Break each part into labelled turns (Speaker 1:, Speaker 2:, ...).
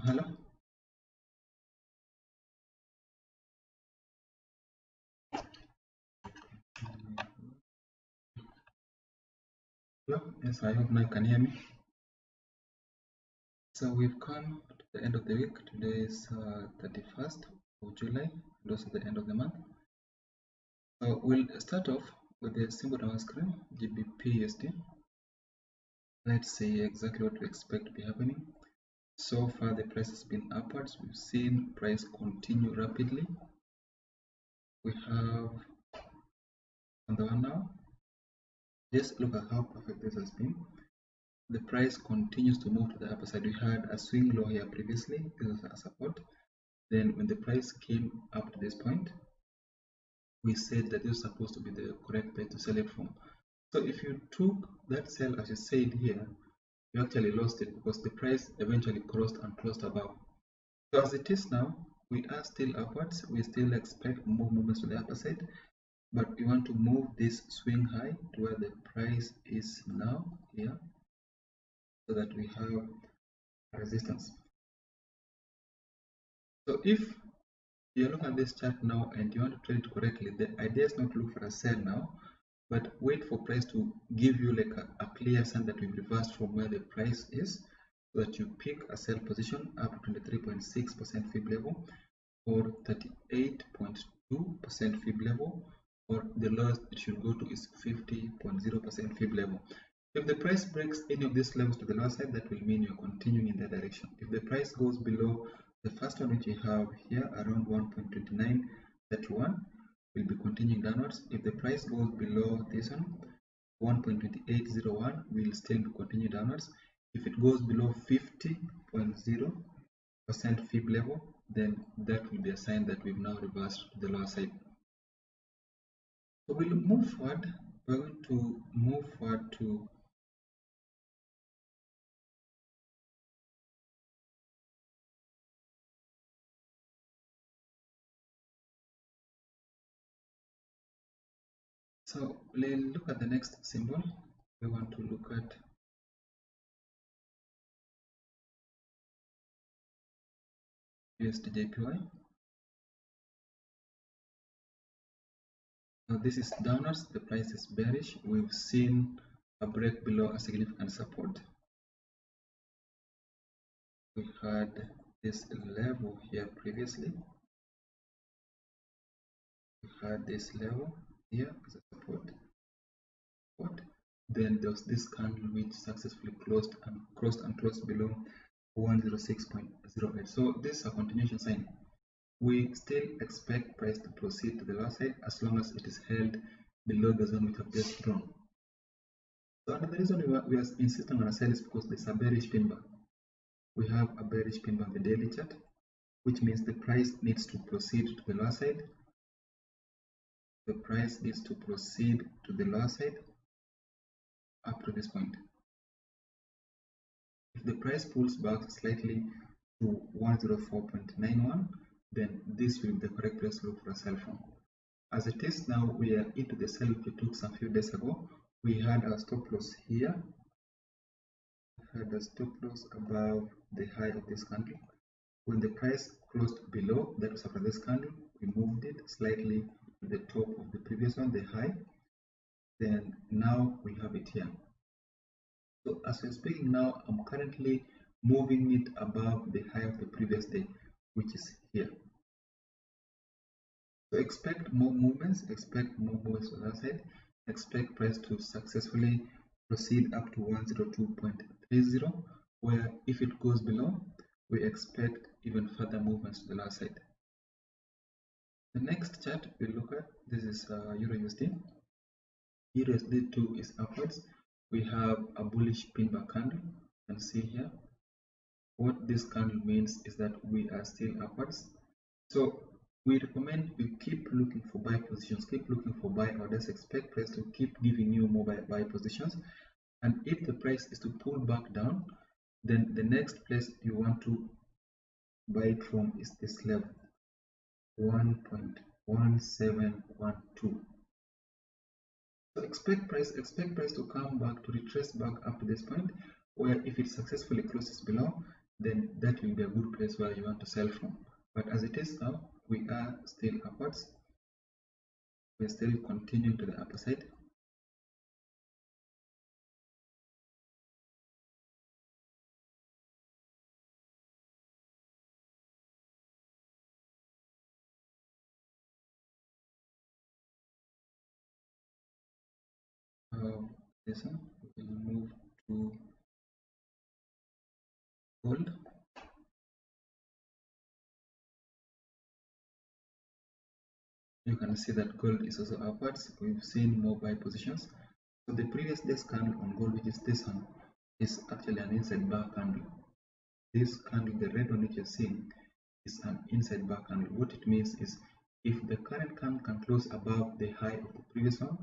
Speaker 1: Hello. Hello. Yes, I hope now you can hear me. So we've come to the end of the week. Today is 31st of July, and also the end of the month. So we'll start off with the symbol on our screen, GBP/USD. Let's see exactly what we expect to be happening. So far, the price has been upwards. We've seen price continue rapidly. We have on the one now. Just look at how perfect this has been. The price continues to move to the upper side. We had a swing low here previously. This was a support. Then when the price came up to this point, we said that this is supposed to be the correct place to sell it from. So if you took that sell as you said here, you actually lost it because the price eventually crossed and closed above. So as it is now, we are still upwards. We still expect more movements to the upper side, but we want to move this swing high to where the price is now here, so that we have resistance. So if you look at this chart now and you want to trade it correctly, the idea is not to look for a sell now, but wait for price to give you like a clear sign that we've reversed from where the price is, so that you pick a sell position up to 23.6% fib level or 38.2% fib level, or the lowest it should go to is 50.0% fib level. If the price breaks any of these levels to the lower side, that will mean you're continuing in that direction. If the price goes below the first one, which we have here around 1.2931, will be continuing downwards. If the price goes below this one, 1.2801, will still be continuing downwards. If it goes below 50.0% fib level, then that will be a sign that we've now reversed to the lower side. So we'll move forward. We're going to move forward to let's look at the next symbol. We want to look at USD/JPY. Now this is downwards, the price is bearish. We've seen a break below a significant support. We had this level here previously. We had this level here as a support. Then there was this candle which successfully closed and closed below 106.08. So this is a continuation sign. We still expect price to proceed to the lower side as long as it is held below the zone we have just drawn. So another reason we are insisting on a sell is because there's a bearish pin bar. We have a bearish pin bar on the daily chart, which means the price needs to proceed to the lower side. The price needs to proceed to the lower side up to this point. If the price pulls back slightly to 104.91, then this will be the correct place to look for a sell from. As it is now, we are into the sell we took some few days ago. We had our stop loss here. We had a stop loss above the high of this candle. When the price closed below, that was after this candle, we moved it slightly to the top of the previous one, the high. Then now we have it here. So as we're speaking now, I'm currently moving it above the high of the previous day, which is here. So expect more movements on that side. Expect price to successfully proceed up to 102.30, where if it goes below, we expect even further movements to the lower side. The next chart we look at, this is EUR/USD. EUR/USD too is upwards. We have a bullish pin bar candle. You can see here. What this candle means is that we are still upwards. So we recommend you keep looking for buy positions, keep looking for buy orders, expect price to keep giving you more buy positions. And if the price is to pull back down, then the next place you want to buy it from is this level, 1.1712. So expect price to come back, to retrace back up to this point, where if it successfully closes below, then that will be a good place where you want to sell from. But as it is now, we are still upwards. We're still continuing to the upper side. This one, we will move to gold. You can see that gold is also upwards. We've seen more buy positions. So the previous day's candle on gold, which is this one, is actually an inside bar candle. This candle, the red one which you're seeing, is an inside bar candle. What it means is if the current candle can close above the high of the previous one,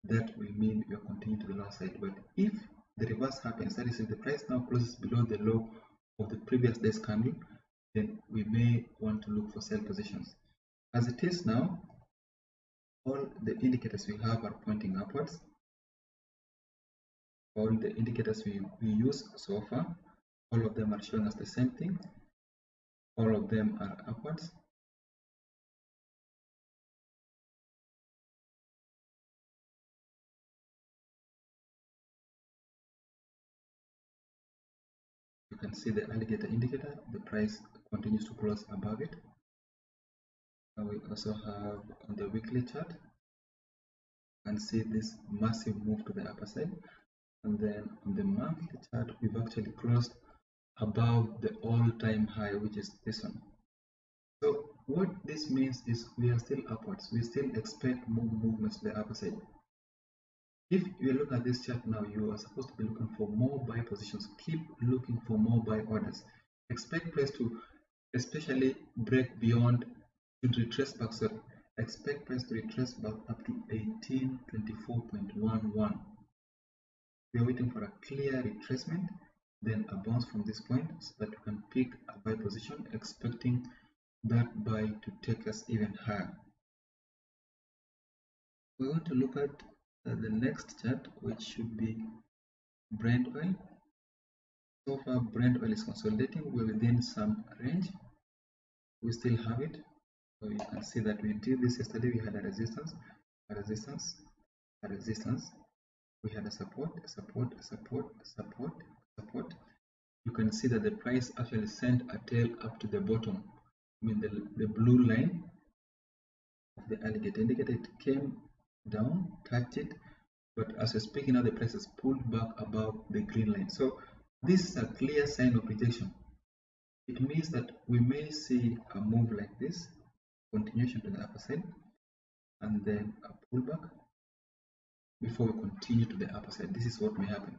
Speaker 1: that will mean you are continuing to the lower side. But if the reverse happens, that is, if the price now closes below the low of the previous day's candle, then we may want to look for sell positions. As it is now, all the indicators we have are pointing upwards. All the indicators we use so far, all of them are showing us the same thing. All of them are upwards. You can see the alligator indicator, the price continues to close above it. And we also have on the weekly chart, you can see this massive move to the upper side. And then on the monthly chart, we've actually closed above the all-time high, which is this one. So what this means is we are still upwards. We still expect more movements to the upper side. If you look at this chart now, you are supposed to be looking for more buy positions. Keep looking for more buy orders. Expect price to especially break beyond, to retrace back, sorry. Expect price to retrace back up to 1824.11. We are waiting for a clear retracement, then a bounce from this point so that we can pick a buy position, expecting that buy to take us even higher. We want to look at the next chart, which should be Brent oil. So far, Brent oil is consolidating. We're within some range. We still have it. So you can see that we did this yesterday. We had a resistance, a resistance, a resistance. We had a support, a support, a support, a support, a support. You can see that the price actually sent a tail up to the bottom. I mean the blue line of the alligator indicator, it came down, touched it, but as we're speaking now, the price has pulled back above the green line. So this is a clear sign of rejection. It means that we may see a move like this, continuation to the upper side, and then a pullback before we continue to the upper side. This is what may happen.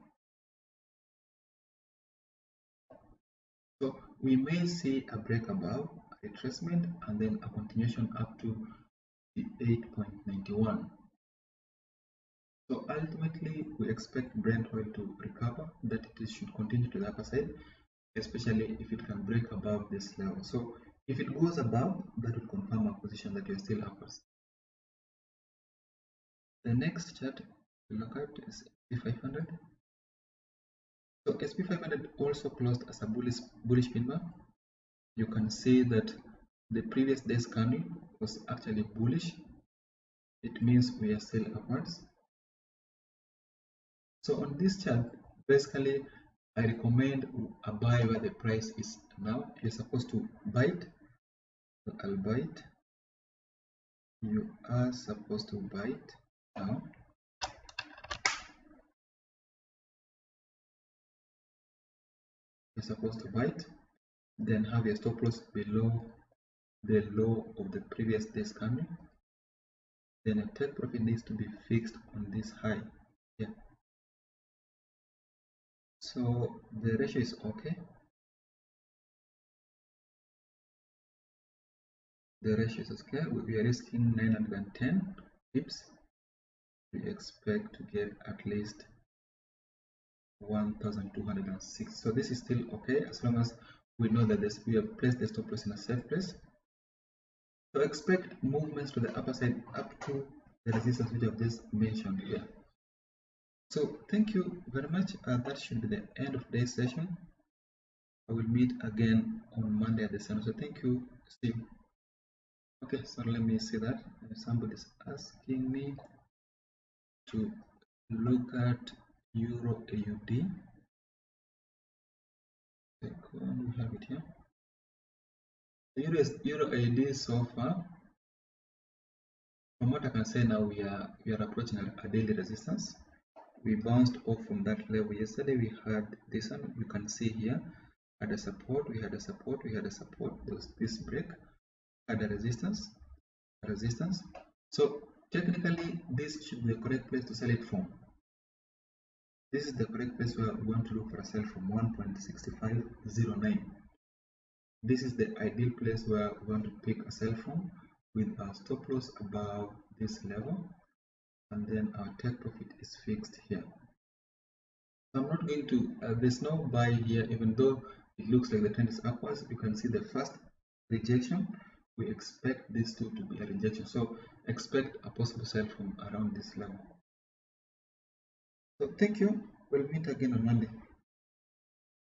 Speaker 1: So we may see a break above, a retracement, and then a continuation up to the 8.91. So ultimately, we expect Brent oil to recover, that it should continue to the upper side, especially if it can break above this level. So if it goes above, that will confirm our position that we are still upwards. The next chart we look at is SP500. So SP500 also closed as a bullish pin bar. You can see that the previous day's candle was actually bullish. It means we are still upwards. So on this chart, basically, I recommend a buy where the price is now. You're supposed to buy it. So I'll buy it. You are supposed to buy it now. You're supposed to buy it. Then have your stop loss below the low of the previous day's candle. Then a take profit needs to be fixed on this high here. So the ratio is okay. The ratio is okay. We are risking 910 pips. We expect to get at least 1206. So this is still okay as long as we know that we have placed the stop loss in a safe place. So expect movements to the upper side up to the resistance which I've just mentioned here. So thank you very much. That should be the end of today's session. I will meet again on Monday at the same. So thank you, Steve. Okay, so let me see that somebody is asking me to look at Euro AUD. We have it here. The Euro AUD so far, from what I can say now, we are approaching a daily resistance. We bounced off from that level yesterday. We had this one, you can see here, had a support, we had a support, we had a support. There was this break, had a resistance. So technically, this should be the correct place to sell it from. This is the correct place where we want to look for a sell from 1.6509. This is the ideal place where we want to pick a sell from with our stop loss above this level, and then our take profit is fixed here. I'm not going to, there's no buy here, even though it looks like the trend is upwards. You can see the first rejection. We expect this to be a rejection, so expect a possible sell from around this level. So thank you. We'll meet again on Monday.